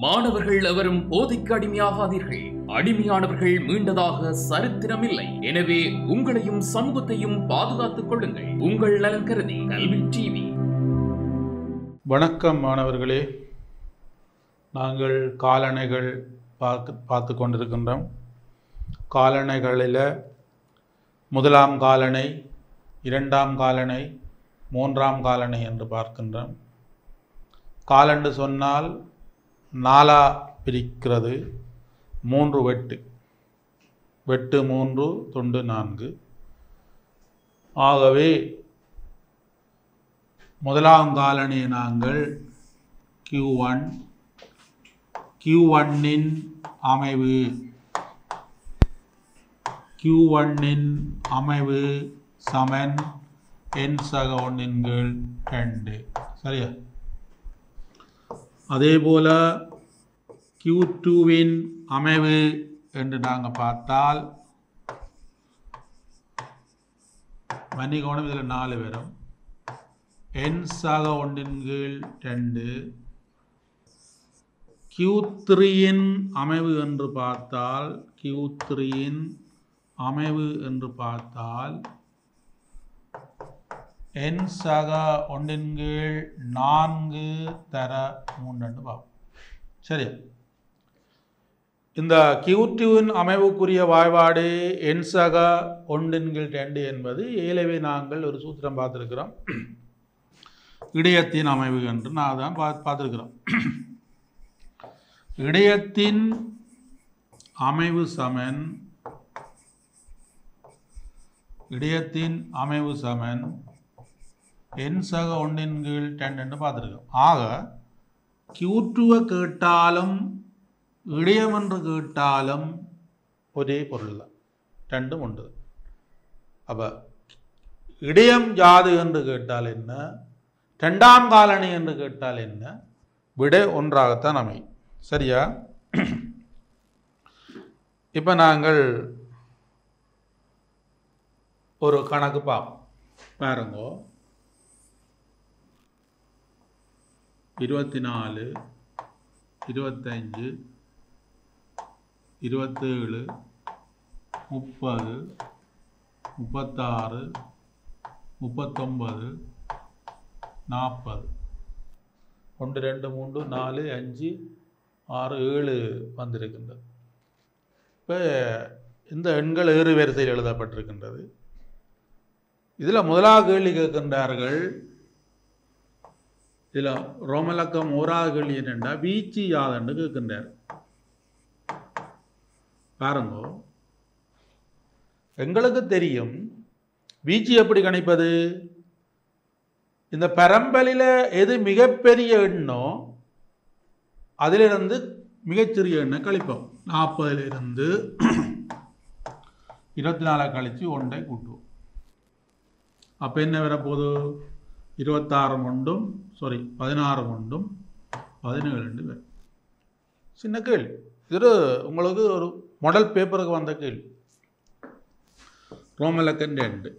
மாணவர்கள் எவரும் போதைக்கு அடிமையாகாதீர்கள். அடிமையானவர்கள் மீண்டதாக சரித்திரமில்லை. எனவே உங்களையும் சமூகத்தையும் பாதுகாத்துக் கொள்ளுங்கள். உங்கள் நலன் கருதி கல்வி டிவி. வணக்கம் மாணவர்களே, நாங்கள் காலணைகள் பார்த்து கொண்டிருக்கின்றோம். காலணைகளில் முதலாம் காலணை, இரண்டாம் காலணை, மூன்றாம் காலணை என்று பார்க்கின்றோம். காலண்டு சொன்னால் நாலா பிரிக்கிறது. 3 வெட்டு, வெட்டு 3, துண்டு 4. ஆகவே முதலாம் காலணியை நாங்கள் Q1, Q1இன் அமைவு, Q1இன் அமைவு சமன் n சக 1/2. சரியா? அதே போல Q2வின் அமைவு என்று நாங்கள் பார்த்தால் மன்னிக்கோணம், இதில் 4 வரும். n சக 1/2. Q3இன் அமைவு என்று பார்த்தால் Q3இன் அமைவு என்று பார்த்தால் n சக 1/4 தர 3 பார்ப்போம். சரி, இந்த Q2வின் அமைவுக்குரிய வாய்பாடு n சக 1/2 என்பது ஏலவே நாங்கள் ஒரு சூத்திரம் பார்த்துருக்கிறோம். இடையத்தின் அமைவு என்று நான் தான் பார்த்துருக்கிறோம். இடையத்தின் அமைவு சமன், இடையத்தின் அமைவு சமன் n சக 1/2 என்று பார்த்துருக்கோம். ஆக Q2வை கேட்டாலும் இடையம் என்று கேட்டாலும் ஒரே பொருள் தான், ரெண்டும் உண்டு. அப்போ இடையம் யாது என்று கேட்டால் என்ன, ரெண்டாம் காலணி என்று கேட்டால் என்ன, விடை ஒன்றாகத்தான் அமையும். சரியா? இப்போ நாங்கள் ஒரு கணக்கு பார்ப்போம். பாருங்கோ, 24, 25, 27, 30, 36, 39, 40, 1, 2, 3, 4, 5, 6, 7 வந்திருக்கின்றது. இப்போ இந்த எண்கள் ஏறு வரிசையில் எழுதப்பட்டிருக்கின்றது. இதில் முதலாவது கேள்வி கேட்கின்றார்கள். இதில் ரோமலக்கம் ஓராவது கேள்வி என்னென்னா வீச்சு யாதென்று கேட்கின்றார். பாருங்க, எங்களுக்கு தெரியும் வீச்சு எப்படி கணிப்பது. இந்த பரம்பலில் எது மிகப்பெரிய எண்ணோ அதிலிருந்து மிகச்சிறிய எண்ணை கழிப்போம். 40லிருந்து 24 கழித்து 1 கூட்டுவோம். அப்போ என்ன வரப்போகுது? 26 ஒன்றும் 16 ஒன்றும் 17 பேர். சின்ன கேள்வி இது, உங்களுக்கு ஒரு மாடல் பேப்பருக்கு வந்த கேள்வி. ரோமலக்கன் 2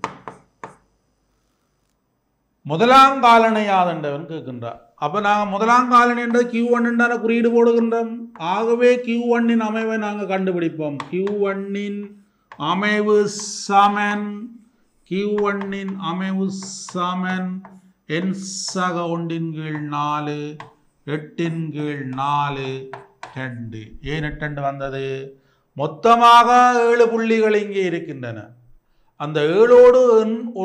முதலாம் காலணை யாதென்றவன் கேட்கின்றார். அப்போ நாங்கள் முதலாம் காலணி என்ற Q1 குறியீடு போடுகின்றோம். ஆகவே Q1இன் அமைவை நாங்கள் கண்டுபிடிப்போம். Q1இன் அமைவு சமன், Q1இன் அமைவு சமன் n சக 1/4, 8/4, 2. ஏன் 8 வந்தது? மொத்தமாக 7 புள்ளிகள் இங்கே இருக்கின்றன. அந்த 7ஓடு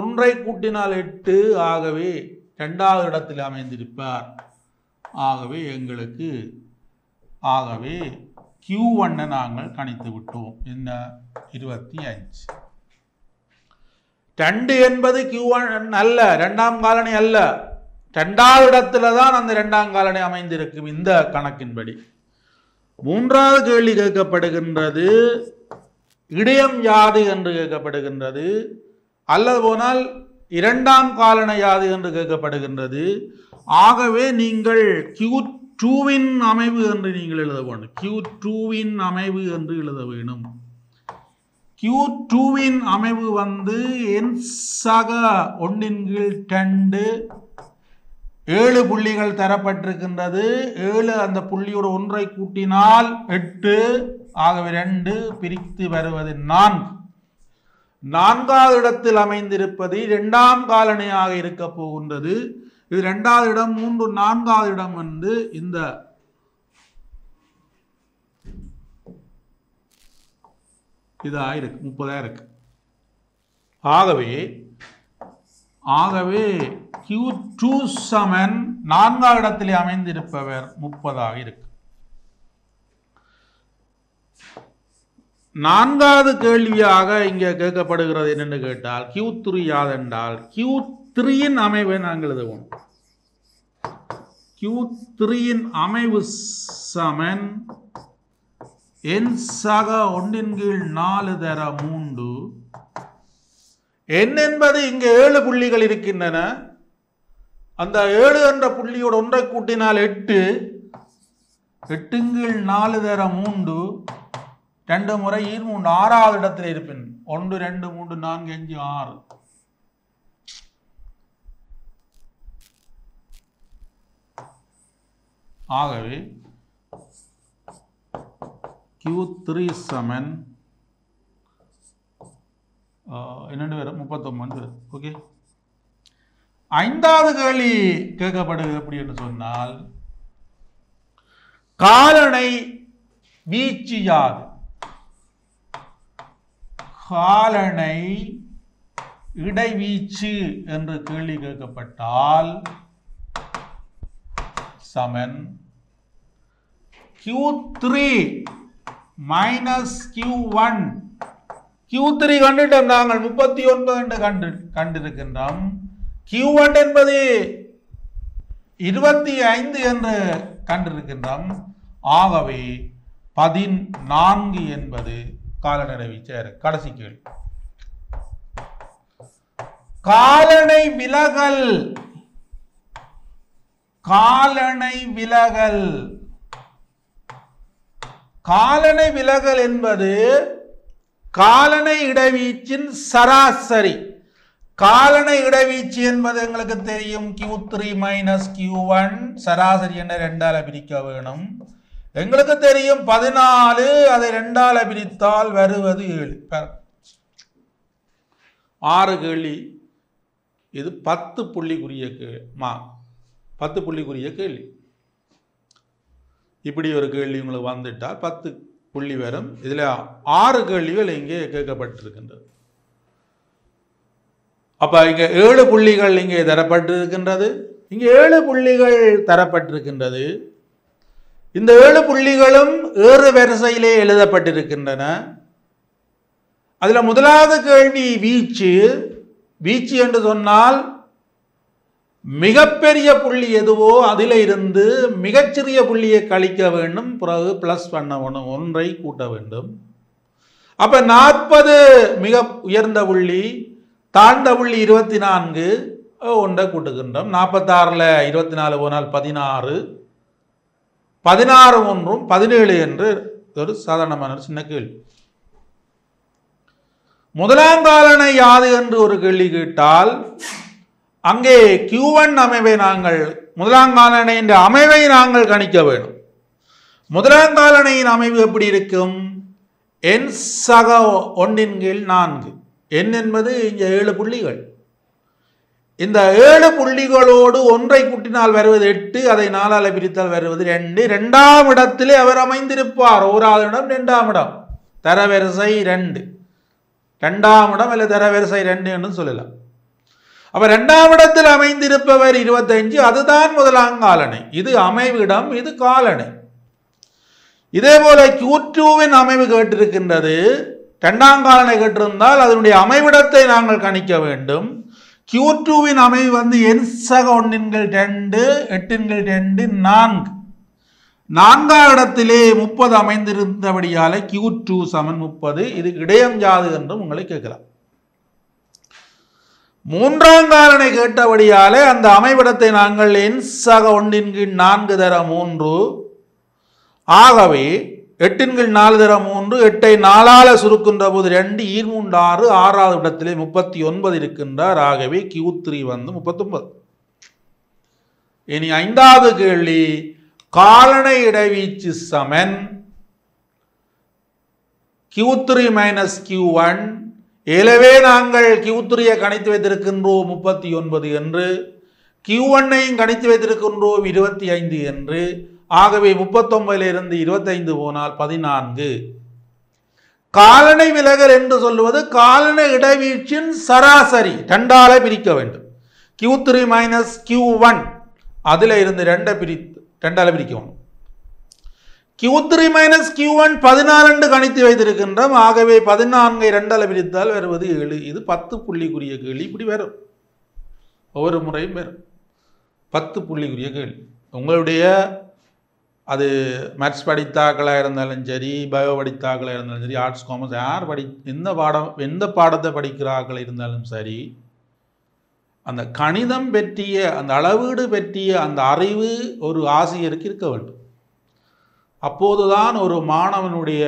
1 கூட்டினால் 8. ஆகவே 2வது இடத்தில் அமைந்திருப்பார். ஆகவே எங்களுக்கு Q1 நாங்கள் கணித்து விட்டோம். என்ன? 25. 2 என்பது Q1 அல்ல, இரண்டாம் காலணி அல்ல. 2வது இடத்துல தான் அந்த இரண்டாம் காலணி அமைந்திருக்கும் இந்த கணக்கின்படி. 3வது கேள்வி கேட்கப்படுகின்றது, இடையம் யாது என்று கேட்கப்படுகின்றது. அல்லது போனால் இரண்டாம் காலணி யாது என்று கேட்கப்படுகின்றது. ஆகவே நீங்கள் Q2வின் அமைவு என்று நீங்கள் எழுத வேண்டும். Q2வின் அமைவு என்று எழுத வேண்டும். Q2வின் அமைவு n சக 1/2 7 புள்ளிகள் தரப்பட்டிருக்கின்றது. 7 அந்த புள்ளியோடு 1 கூட்டினால் 8, ஆகவே 2 பிரித்து வருவது 4. 4வது இடத்தில் அமைந்திருப்பது 2ஆம் காலனியாக இருக்க போகின்றது. இது 2வது இடம், 3 4வது இடம் வந்து இந்த இதா இருக்கு, 30 இருக்கு. ஆகவே Q2 சமன் 4வது இடத்திலே அமைந்திருப்பவர் 30 இருக்கு. 4வது கேள்வியாக இங்கே கேட்கப்படுகிறது என்னென்னு கேட்டால் Q3 யாதென்றால் Q3 அமைவை நாங்கள் எழுதுவோம். Q3 அமைவு சமன் n சக 1/4 தர 3. n என்பது இங்கே 7 புள்ளிகள் இருக்கின்றன. அந்த 7 என்ற புள்ளியோடு 1 கூட்டினால் 8, 8/4 தர 3, 2 முறை 3, 6வது இடத்தில் இருப்பின் 1 2 3 4 5 6. ஆகவே Q3 சமன் என்னென்னு வரும் 39 வரும். ஓகே, 5வது கேள்வி கேட்கப்படுகிறது எப்படி என்று சொன்னால் காலனை வீச்சு யாது? காலனை இடைவீச்சு என்று கேள்வி கேட்கப்பட்டால் சமன் Q3 மைனஸ் Q1. Q3 கண்டுட்டோம் நாங்கள் 39 என்று கண்டிருக்கின்றோம். Q1 என்பது 25 என்று கண்டிருக்கின்றோம். ஆகவே 14 என்பது காலனை வீச்சு. கடைசி கேள்வி, காலனை விலகல். காலனை விலகல். காலனை விலகல் என்பது காலனை இடைவீச்சின் சராசரி. காலனை இடைவீச்சு என்பது எங்களுக்கு தெரியும் Q3 மைனஸ் Q1 சராசரி என்ற 2ஆல் பிரிக்க வேணும். எங்களுக்கு தெரியும் 14, அதை 2ஆல் பிரித்தால் வருவது 7. 6 கேள்வி. இது 10 புள்ளிக்குரிய 10 புள்ளிக்குரிய கேள்வி. இப்படி ஒரு கேள்வி உங்களுக்கு வந்துட்டால் 10 புள்ளி வரும். இதில் 6 கேள்விகள் இங்கே கேட்கப்பட்டிருக்கின்றது. அப்போ இங்கே 7 புள்ளிகள் இங்கே தரப்பட்டிருக்கின்றது. இங்கே 7 புள்ளிகள் தரப்பட்டிருக்கின்றது. இந்த 7 புள்ளிகளும் ஏறு வரிசையிலே எழுதப்பட்டிருக்கின்றன. அதில் முதலாவது கேள்வி வீச்சு. வீச்சு என்று சொன்னால் மிகப்பெரிய புள்ளி எதுவோ அதில் இருந்து மிகச்சிறிய புள்ளியை கழிக்க வேண்டும், பிறகு பிளஸ் பண்ண வேணும், 1ஐ கூட்ட வேண்டும். அப்போ 40 மிக உயர்ந்த புள்ளி, தாழ்ந்த புள்ளி 24, 1ஐ கூட்டுகின்றோம். 46ல் 24 போனால் 16, 16 1 17 என்று ஒரு சாதாரணமான சின்ன கேள்வி. முதலாம் காலனை யாது என்று ஒரு கேள்வி கேட்டால் அங்கே Q1 அமைவை நாங்கள் முதலாம் காலனையின் அமைவை நாங்கள் கணிக்க வேண்டும். முதலாம் காலனையின் அமைவு எப்படி இருக்கும்? n சக 1/4. n என்பது இங்கே 7 புள்ளிகள். இந்த 7 புள்ளிகளோடு 1ஐ கூட்டினால் வருவது 8, அதை 4ஆல் பிரித்தால் வருவது 2. 2ஆம் இடத்திலே அவர் அமைந்திருப்பார். 1வது இடம் 2ஆம் இடம், தரவரிசை 2. 2ஆம் இடம் அல்லது தரவரிசை 2 என்று சொல்லலாம். அப்ப 2ஆம் இடத்தில் அமைந்திருப்பவர் 25, அதுதான் முதலாம் காலனை. இது அமைவிடம், இது காலனை. இதே போல Q2வின் அமைவு கேட்டிருக்கின்றது. 2ஆம் காலனை கேட்டிருந்தால் அதனுடைய அமைவிடத்தை நாங்கள் கணிக்க வேண்டும். Q2வின் அமைவு வந்து n சக 1/2, 8/2, 4. 4ஆம் இடத்திலே 30 அமைந்திருந்தபடியால Q2 சமன் 30. இது இடையம் யாது என்றும் உங்களை கேட்கலாம். 3ஆம் காலனை கேட்டபடியாலே அந்த அமைவிடத்தை நாங்கள் n சக 1/4 தர 3. ஆகவே 8/4 தர 3, 8ஐ 4ஆல் சுருக்கின்ற போது 2, 3 6, 6வது இடத்திலே 39 இருக்கின்றார். ஆகவே Q3 வந்து 39. இனி ஐந்தாவது கேள்வி, காலனை இடைவீச்சு சமன் Q3 மைனஸ் Q1. எனவே நாங்கள் Q3 கணித்து வைத்திருக்கின்றோம் 39 என்று, Q1ஐயும் கணித்து வைத்திருக்கின்றோம் 25 என்று. ஆகவே 39 இருந்து 25 போனால் 14. காலனை விலகல் என்று சொல்லுவது காலனை இடைவீழ்ச்சியின் சராசரி 2ஆல் பிரிக்க வேண்டும். Q3 மைனஸ் Q1 அதில் இருந்து 2ஆல் பிரிக்கணும். Q3 மைனஸ் Q1 14 என்று கணித்து வைத்திருக்கின்றோம். ஆகவே 14ஐ 2ஆல் பிரித்தால் வருவது 7. இது 10 புள்ளிக்குரிய கேள்வி. இப்படி வரும், ஒவ்வொரு முறையும் வரும் 10 புள்ளிக்குரிய கேள்வி. உங்களுடைய அது மேத்ஸ் படித்தாக்களாக இருந்தாலும் சரி, பயோ படித்தாக்களாக இருந்தாலும் சரி, ஆர்ட்ஸ் காமர்ஸ் யார் எந்த பாடத்தை படிக்கிறார்கள் இருந்தாலும் சரி, அந்த கணிதம் பற்றிய அந்த அளவீடு பற்றிய அந்த அறிவு ஒரு ஆசிரியருக்கு இருக்க வேண்டும். அப்போதுதான் ஒரு மாணவனுடைய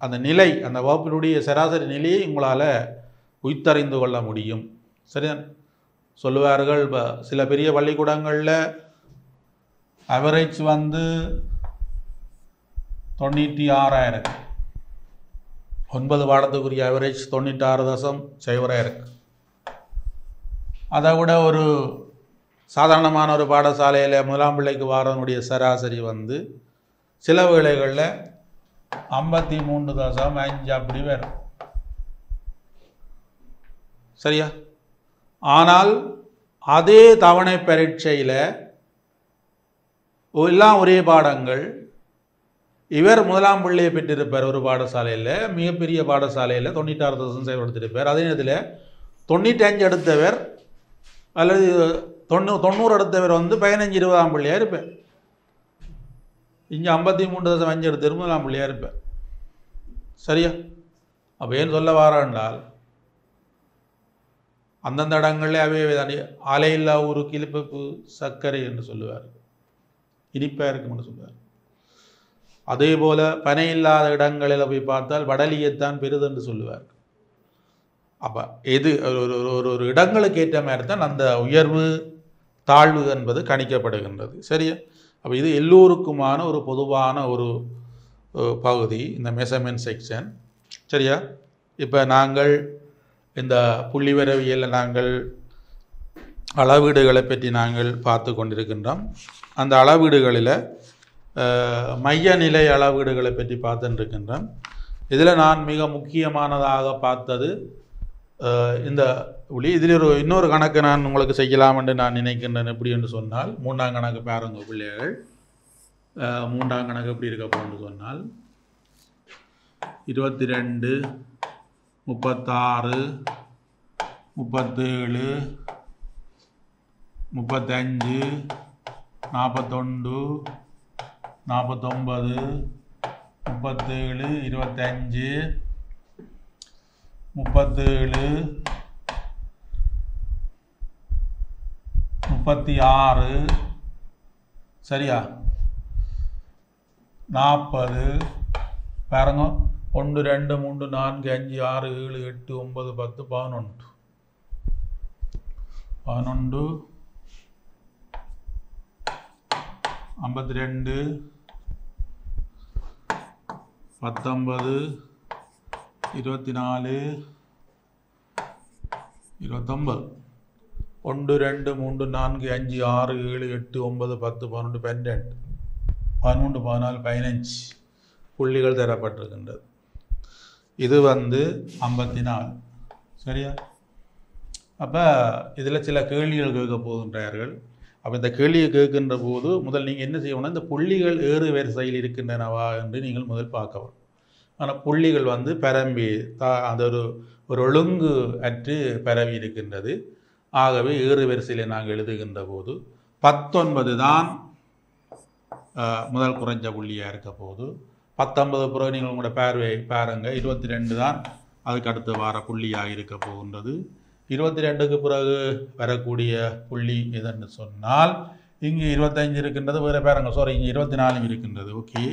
அந்த நிலை, அந்த வகுப்பினுடைய சராசரி நிலையை உங்களால் உய்த்தறிந்து கொள்ள முடியும். சரிதான் சொல்லுவார்கள். சில பெரிய பள்ளிக்கூடங்களில் அவரேஜ் 96,000, 9 பாடத்துக்குரிய அவரேஜ் 96.0 இருக்கு. அதை விட ஒரு சாதாரணமான ஒரு பாடசாலையில் 1ஆம் பிள்ளைக்கு வாரனுடைய சராசரி சில வேளைகளில் 53.5 அப்படி வரும். சரியா? ஆனால் அதே தவணை பரீட்சையில் எல்லாம் ஒரே பாடங்கள். இவர் 1ஆம் பிள்ளையை பெற்றிருப்பார் ஒரு பாடசாலையில், மிகப்பெரிய பாடசாலையில் 96% செயல்படுத்தியிருப்பார். அதே நேரத்தில் 95 எடுத்தவர் அல்லது 90 எடுத்தவர் 15-20ஆம் பிள்ளையாக இருப்பார். இங்கே 53.5 எடுத்தவர் 1ஆம் பிள்ளையாக இருப்பார். சரியா? அப்போ ஏன் சொல்ல வாராண்டால், அந்தந்த இடங்களில் அவை ஆலையில்லா ஊருக்கு இழுப்பு சர்க்கரை என்று சொல்லுவார், இனிப்பாக இருக்கும் என்று சொல்லுவார். அதே போல பனை இல்லாத இடங்களில் போய் பார்த்தால் வடலியைத்தான் பெரிது என்று சொல்லுவார். அப்போ எது ஒரு இடங்களுக்கு ஏற்ற மாதிரி தான் அந்த உயர்வு தாழ்வு என்பது கணிக்கப்படுகின்றது. சரியா? அப்போ இது எல்லோருக்குமான ஒரு பொதுவான ஒரு பகுதி, இந்த மெஷர்மென்ட் செக்ஷன். சரியா? இப்போ நாங்கள் இந்த புள்ளிவிவரவியலில் நாங்கள் அளவீடுகளை பற்றி நாங்கள் பார்த்து கொண்டிருக்கின்றோம். அந்த அளவீடுகளில் மைய நிலை அளவீடுகளை பற்றி பார்த்துருக்கின்றோம். இதில் நான் மிக முக்கியமானதாக பார்த்தது இந்த இதில் இன்னொரு கணக்கு நான் உங்களுக்கு செய்யலாம் என்று நான் நினைக்கின்றேன். எப்படி என்று சொன்னால், 3ஆம் கணக்கு பாருங்க பிள்ளைகள். 3ஆம் கணக்கு எப்படி இருக்க போன்னு சொன்னால், 22, 36, 37, 35, 41, 49, 37, 25, 37, 36, சரியா? 40 பாருங்க. 1, 2, 3, 4, 5, 6, 7, 8, 9, 10, 11, 52, 19, 24, 29, 1, 2, 3, 4, 5, 6, 7, 8, 9, 10, 11, 12, 13, 14, 15 புள்ளிகள் தரப்பட்டிருக்கின்றது. இது 54. சரியா? அப்போ இதில் சில கேள்விகள் கேட்க போகின்றார்கள். அப்போ இந்த கேள்வியை கேட்கின்ற போது முதல் நீங்கள் என்ன செய்யணும்னா, இந்த புள்ளிகள் ஏறு வரிசையில் இருக்கின்றனவா என்று நீங்கள் முதல் பார்க்கலாம். ஆனால் புள்ளிகள் பரம்பி அந்த ஒரு ஒழுங்கு அற்று பரவி இருக்கின்றது. ஆகவே ஏறு வரிசையில் நாங்கள் எழுதுகின்ற போது 19 தான் முதல் குறைஞ்ச புள்ளியாக இருக்க போது, 19 பிறகு நீங்கள் உங்களோட பார்வை பாருங்கள், 22 தான் அதுக்கு அடுத்து வர புள்ளியாக இருக்க போகின்றது. 22க்கு பிறகு வரக்கூடிய புள்ளி எதுன்னு சொன்னால், இங்கே 25 இருக்கின்றது, வேறு பாருங்க, சாரி, இங்கே 24 இருக்கின்றது. ஓகே,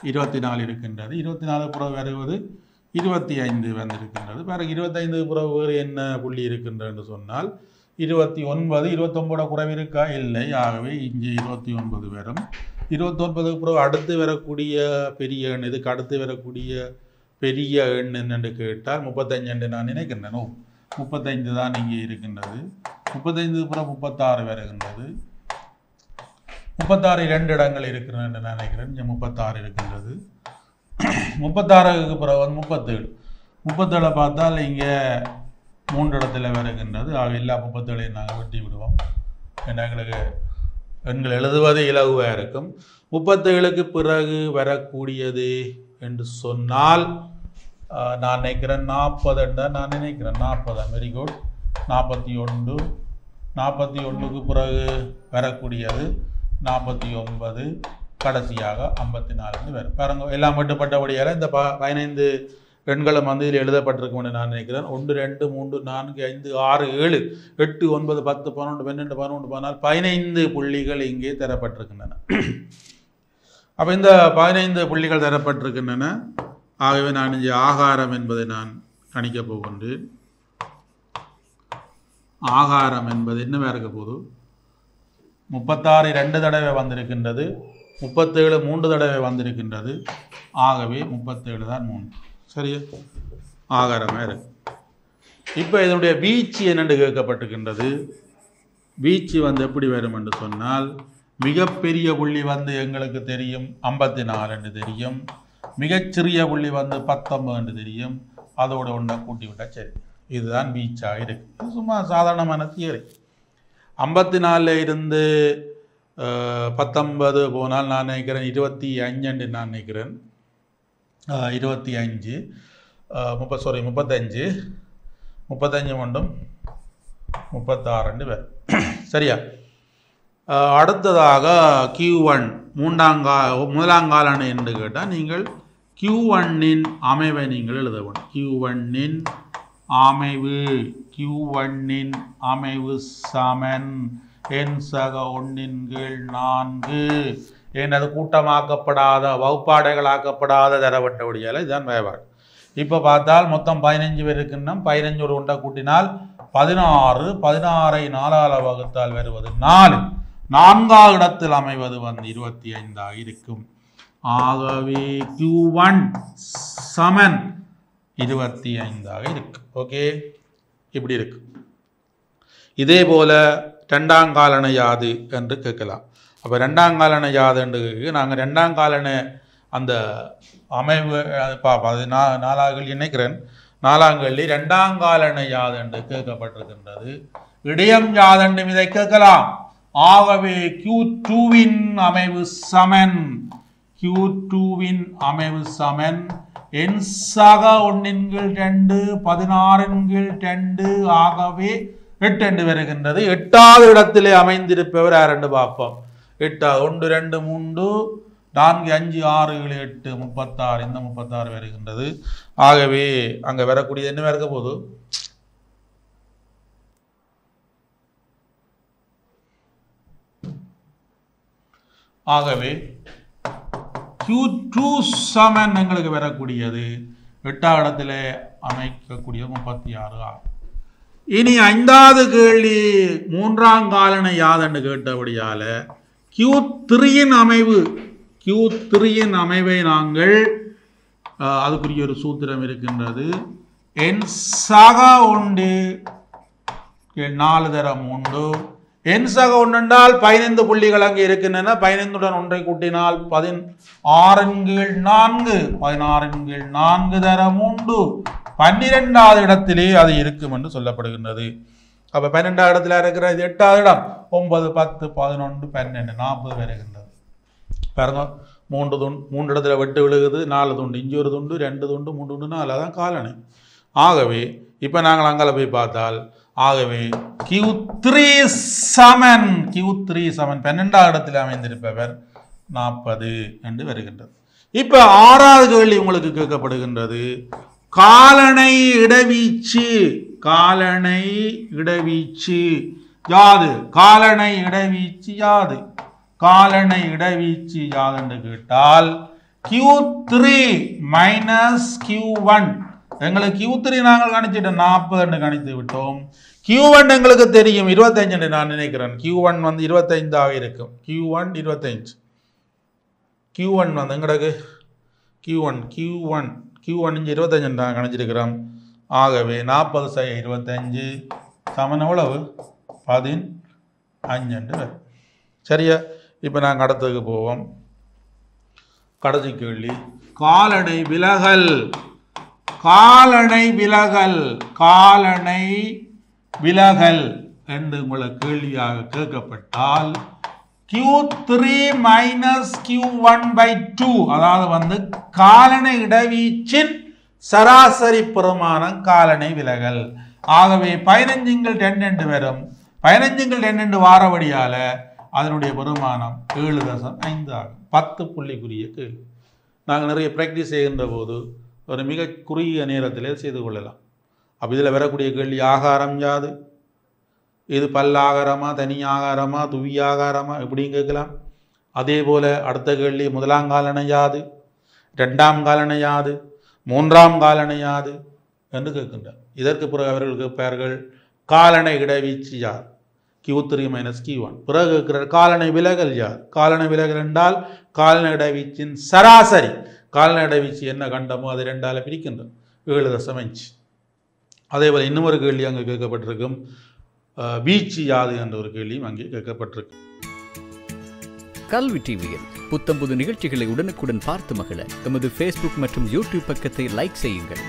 24 இருக்கின்றது. 24 பிறகு வருவது 25 வந்திருக்கின்றது. பாருங்க, 25 பிறகு வேறு என்ன புள்ளி இருக்கின்றது சொன்னால், 29 29 குறைவு இருக்கா இல்லை. ஆகவே இங்கே 29 வரும். 29 பிறகு அடுத்து வரக்கூடிய பெரிய எண் இதுக்கு அடுத்து வரக்கூடிய பெரிய எண் என்னென்று கேட்டால் 35 என்று நான் நினைக்கின்றேன். 35 தான் இங்கே இருக்கின்றது. 35 பிறகு 36 வருகின்றது. 36 2 இடங்கள் இருக்கிறது என்று நான் நினைக்கிறேன். இங்கே 36 இருக்கின்றது. 36க்கு பிறகு 37 37 பார்த்தால் இங்கே 3 இடத்துல வருகின்றது. ஆக எல்லா 37ஐயும் நாங்கள் வெட்டி விடுவோம். ஏன்னா எங்களுக்கு எண்கள் எழுதுவது இலகுவாக இருக்கும். 37க்கு பிறகு வரக்கூடியது என்று சொன்னால் நான் நினைக்கிறேன் 40 என்றால் நான் நினைக்கிறேன் 40. Very good. 41 41க்கு பிறகு வரக்கூடியது 49 கடைசியாக 54 வரும். பாருங்க எல்லாம் மட்டுப்பட்டபடியால் இந்த 15 எண்களும் வந்து இதில் எழுதப்பட்டிருக்கும் என்று நான் நினைக்கிறேன். 1 2 3 4 5 6 7 8 9 10 11 12 13 14 15 புள்ளிகள் இங்கே தரப்பட்டிருக்கின்றன. அப்போ இந்த 15 புள்ளிகள் தரப்பட்டிருக்கின்றன. ஆகவே நான் இங்கே ஆகாரம் என்பதை நான் கணிக்கப் போகின்றேன். ஆகாரம் என்பது என்னவா இருக்க போது 36 2 தடவை வந்திருக்கின்றது. 37 3 தடவை வந்திருக்கின்றது. ஆகவே 37 தான் 3. சரியா? ஆகாரமாக இருக்கு. இப்போ இதனுடைய வீச்சு என்னென்று கேட்கப்பட்டிருக்கின்றது. வீச்சு வந்து எப்படி வரும் என்று சொன்னால் மிகப்பெரிய புள்ளி வந்து எங்களுக்கு தெரியும் 54 என்று தெரியும். மிகச்சிறிய புள்ளி வந்து 19 என்று தெரியும். அதோட ஒன்றை கூட்டி விட்டால் சரி. இதுதான் வீச்சாக இருக்கு. இது சும்மா சாதாரணமான தியரி. 54 இருந்து 19 போனால் நான் நினைக்கிறேன் 25 என்று நான் நினைக்கிறேன். 25 35 கொண்டும் 36 பேர். சரியா? அடுத்ததாக Q1 முதலாங்காலணை என்று கேட்டால் நீங்கள் Q1-இன் அமைவை நீங்கள் எழுத வேண்டும். Q1-இன் அமைவு சமன் n சக 1/4 எனது கூட்டமாக்கப்படாத வகுப்பாடைகளாக்கப்படாத தரப்பட்டபடியால் இதுதான் வேறுபாடு. இப்போ பார்த்தால் மொத்தம் 15 பேர் இருக்கின்றோம். 15 ஒரு ஒன்றை கூட்டினால் 16. 16ஐ 4ஆல் வகுத்தால் வருவது 4. 4ஆம் இடத்தில் அமைவது வந்து 25 இருக்கும். ஆகவே Q1 சமன் 25 இருக்கு. ஓகே, இப்படி இருக்கு. இதே போல ரெண்டாம் காலணை யாது என்று கேட்கலாம். அப்போ ரெண்டாம் காலணை யாது என்று நாங்கள் ரெண்டாம் காலணை அந்த அமைவு அது 4 நினைக்கிறேன். 4ஆம் கேள்வி ரெண்டாம் காலணை யாது என்று கேட்கப்பட்டிருக்கின்றது. இடையம் யாதென்றும் இதை கேட்கலாம். ஆகவே Q2-வின் அமைவு சமன் Q2-வின் அமைவு சமன் n சக 1/2 16/2 ஆகவே 8 என்று வருகின்றது. 8வது இடத்திலே அமைந்திருப்பவர் யார் என்று பார்ப்போம். 8 1 2 3 4 5 6 7 8 36. இந்த 36 வருகின்றது. ஆகவே அங்கே வரக்கூடியது என்ன இருக்க போது ஆகவே Q2 சமன் எங்களுக்கு வரக்கூடியது 8வது இடத்துல அமைக்கக்கூடிய 36 ஆகும். இனி 5வது கேள்வி 3ஆம் காலணை யாதென்று கேட்டபடியால Q3-இன் அமைவை நாங்கள் அதுக்குரிய ஒரு சூத்திரம் இருக்கின்றது. n சக 1 4 தரம் 3 n சக 1 என்றால் 15 புள்ளிகள் அங்கே இருக்கின்றன. 15உடன் 1ஐ கூட்டினால் 16/4 16/4 தரம் 3 12வது இடத்திலே அது இருக்கும் என்று சொல்லப்படுகின்றது. அப்போ 12வது இடத்துல இருக்கிறது 8வது இடம் 9 10 11 12 40 வருகின்றது. பாருங்க 3 இடத்துல வெட்டு விழுகுது. 4 துண்டு இஞ்சி ஒரு துண்டு 2 துண்டு 3 துண்டு 4 அதான் காலணை. ஆகவே இப்போ நாங்கள் அங்கே போய் பார்த்தால் ஆகவே Q3 சமன் 12வது இடத்தில் அமைந்திருப்பவர் 40 என்று வருகின்றது. இப்போ 6வது கேள்வி உங்களுக்கு கேட்கப்படுகின்றது. காலணை இடவீச்சு யாது? காலணை இடவீச்சு யாது என்று கேட்டால் Q3 மைனஸ் Q1. எங்களுக்கு Q3 நாங்கள் கணிச்சிட்டோம் 40 என்று கணித்து விட்டோம். Q1 எங்களுக்கு தெரியும் 25 என்று நான் நினைக்கிறேன். Q1 வந்து 25ஆக இருக்கும். Q1 25. Q1 வந்து எங்களுக்கு Q1 இங்கே 25 நான் கணிச்சிருக்கிறோம். ஆகவே 40 - 25 சமன் எவ்வளவு 15 என்று வரும். சரியா? இப்போ நாங்கள் அடுத்ததுக்கு போவோம். கடைசி கேள்வி காலணை விலகல் என்று உங்களுக்கு கேள்வியாக கேட்கப்பட்டால் Q3 - Q1/2 அதாவது வந்து காலணை இடவீச்சின் சராசரி பெருமானம் காலணை விலகல். ஆகவே 15 என்று வரும். 15 வாரபடியால அதனுடைய பெருமானம் 7.5 ஆகும். 10 புள்ளிக்குரிய கேள்வி. நாங்கள் நிறைய ப்ராக்டிஸ் செய்கின்ற போது ஒரு மிக குறுகிய நேரத்திலே செய்து கொள்ளலாம். அப்போ இதில் வரக்கூடிய கேள்வி ஆகாரம் யாது, இது பல்லாகாரமா, தனி ஆகாரமா, துவி ஆகாரமா இப்படின்னு கேட்கலாம். அதே போல் அடுத்த கேள்வி முதலாம் காலணை யாது, இரண்டாம் காலணை யாது, மூன்றாம் காலணை யாது என்று கேட்கின்றார். இதற்கு பிறகு அவர்கள் கேட்பார்கள் காலணை இடவீச்சு யார், Q3 - Q1. பிறகு இருக்கிற காலணை விலகல் யார். காலணை விலகல் என்றால் காலணை இடவீச்சின் சராசரி. காலணை இடவீச்சு என்ன கண்டமோ அதை 2ஆல் பிரிக்கின்றோம், 7.5. அதே போல் இன்னும் ஒரு கேள்வி அங்கே கேட்கப்பட்டிருக்கும், வீச்சு யாது என்ற ஒரு கேள்வியும் அங்கே கேட்கப்பட்டிருக்கு. கல்வி டிவியில் புத்தம்புது நிகழ்ச்சிகளை உடனுக்குடன் பார்த்து மகிழ எமது Facebook மற்றும் YouTube பக்கத்தை லைக் செய்யுங்கள்.